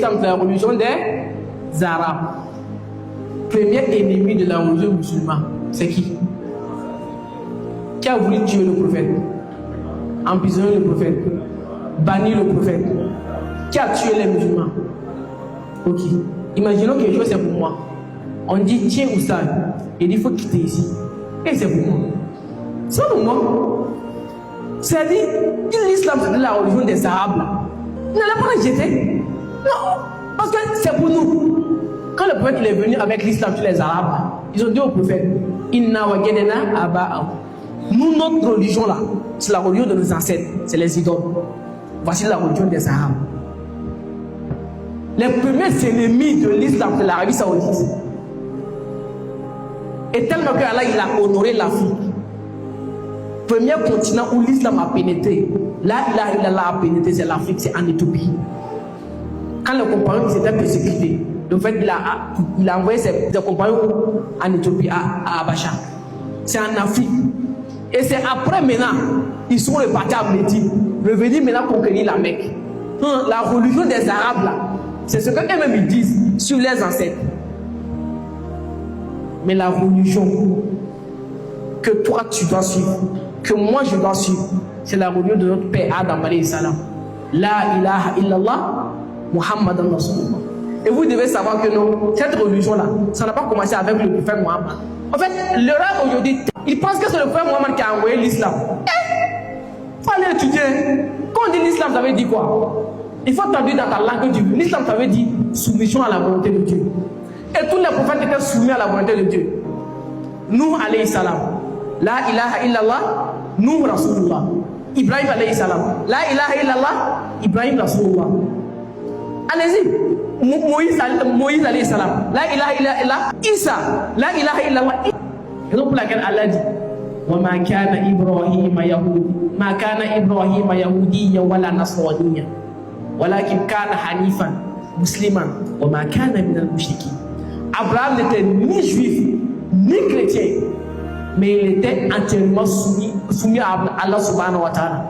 l'islam, c'est la religion des Arabes. Premier ennemi de la religion musulmane, c'est qui? Qui a voulu tuer le prophète? Emprisonner le prophète? Bannir le prophète? Qui a tué les musulmans? Ok. Imaginons quelque chose, c'est pour moi. On dit, tiens, Oustad. Il dit, il faut quitter ici. Et c'est pour moi. C'est pour moi. C'est-à-dire, l'islam, c'est la religion des Arabes. N'allez pas la jeter. Non. Parce que c'est pour nous. Quand le prophète il est venu avec l'islam sur les Arabes, ils ont dit au prophète, Inna wa gedena aba'ahu. Nous, notre religion là, c'est la religion de nos ancêtres, c'est les idoles. Voici la religion des Arabes. Les premiers ennemis de l'islam, c'est l'Arabie Saoudite. Et tellement que Allah il a honoré l'Afrique. Premier continent où l'islam a pénétré, là il a pénétré, c'est l'Afrique, c'est en Éthiopie. Quand les compagnons s'étaient persécutés, le fait il a envoyé ses compagnons en Éthiopie, à Abacha. C'est en Afrique. Et c'est après maintenant, ils sont repartis à Médine, revenus maintenant conquérir la Mecque. La religion des Arabes là, c'est ce qu'eux-mêmes ils disent sur les ancêtres. Mais la religion que toi tu dois suivre, que moi je dois suivre, c'est la religion de notre père Adam alayhi salam. La ilaha illallah, Muhammadan Rasulullah. Et vous devez savoir que non, cette religion-là, ça n'a pas commencé avec le prophète Mohammed. En fait, l'Europe aujourd'hui, ils pensent que c'est le prophète Mohammed qui a envoyé l'islam. Il faut aller étudier. Quand on dit l'islam, ça veut dire quoi? Il faut traduire dans ta langue du Dieu. L'islam, ça veut dire soumission à la volonté de Dieu. Et tous les prophètes étaient soumis à la volonté de Dieu. Nous, alayhi salam. La ilaha illallah, nous, Rasulullah. Ibrahim, alayhi salam. La ilaha illallah, Ibrahim, Rasulullah. Allez-y. Moïse alayhi salam. La ilaha illallah, Isa. La ilaha illallah. Et donc pour laquelle Allah dit, وَمَا كَانَ إِبْرَاهِيمَ يَهُودِيًّا مَا كَانَ إِبْرَاهِيمَ يَهُودِيًّا وَلَا نَصْرَانِيًّا وَلَكِنْ كَانَ حَنِيفًا مُسْلِمًا وَمَا كَانَ مِنَ الْمُشْرِكِينَ. Abraham n'était ni juif, ni chrétien, mais il était entièrement soumis à Allah subhanahu wa ta'ala.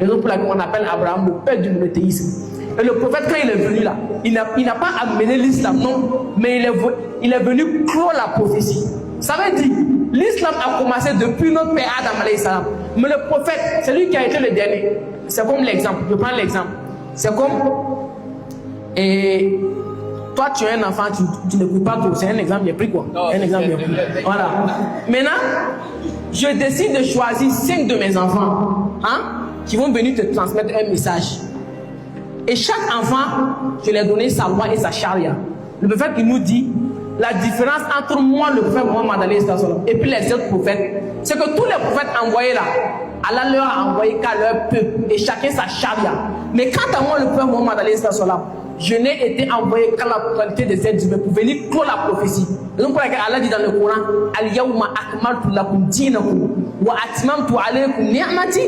Et donc pour laquelle on appelle Abraham le père du monothéisme. Et le prophète, quand il est venu là, il n'a pas amené l'islam, non, mais il est venu clore la prophétie. Ça veut dire, l'islam a commencé depuis notre père Adam alayhi salam. Mais le prophète, c'est lui qui a été le dernier. C'est comme l'exemple, je prends l'exemple. C'est comme, et toi tu es un enfant, tu ne couches pas tout. C'est un exemple, j'ai pris quoi? Un exemple, j'ai pris. Voilà. Maintenant, je décide de choisir 5 de mes enfants, qui vont venir te transmettre un message. Et chaque enfant, je lui ai donné sa loi et sa charia. Le prophète qui nous dit, la différence entre moi, le prophète Mohammed et puis les autres prophètes, c'est que tous les prophètes envoyés là, Allah leur a envoyé qu'à leur peuple et chacun sa charia. Mais quant à moi, le prophète Mohammed, je n'ai été envoyé qu'à la totalité des êtres humains pour venir clore la prophétie. Et donc, pour laquelle Allah dit dans le Coran, Al-Yawma akmaltu lakum dinakum wa atmamtu alaykum ni'mati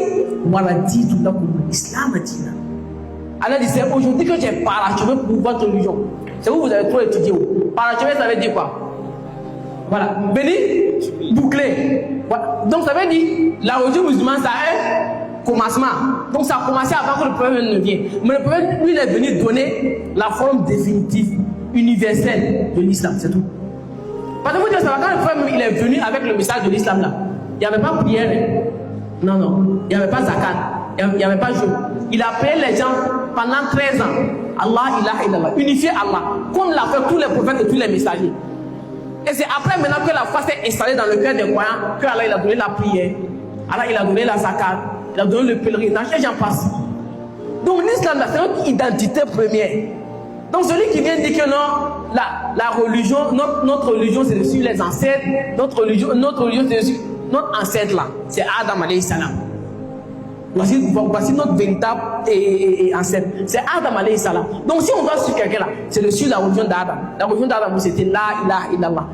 wa raditu lakum al-Islam dina. Allah dit, c'est aujourd'hui que j'ai parachevé pour votre religion. C'est vous avez trop étudié. Parachevé, ça veut dire quoi? Voilà. Béni, bouclé. Voilà. Donc ça veut dire, la religion musulmane, ça a un commencement. Donc ça a commencé avant que le prophète ne vienne. Mais le prophète, lui, il est venu donner la forme définitive, universelle de l'islam. C'est tout. Parce que vous dites, quand le prophète il est venu avec le message de l'islam là, il n'y avait pas prière. Non, non. Il n'y avait pas zakat. Il n'y avait pas jeûne. Il a payé les gens pendant 13 ans. Allah, ilaha illallah. Unifier Allah. Comme l'a fait tous les prophètes et tous les messagers. Et c'est après maintenant que la foi s'est installée dans le cœur des croyants que Allah il a donné la prière. Allah il a donné la zakat. Il a donné le pèlerinage et j'en passe. Donc l'islam c'est notre identité première. Donc celui qui vient dire que non, la religion, notre religion c'est dessus les ancêtres. Notre religion c'est dessus notre ancêtre là. C'est Adam alayhi salam. Voici notre véritable ancêtre. C'est Adam alayhi salam. Donc si on doit suivre quelqu'un là, c'est le suivre la religion d'Adam. La religion d'Adam c'était la ilaha illallah.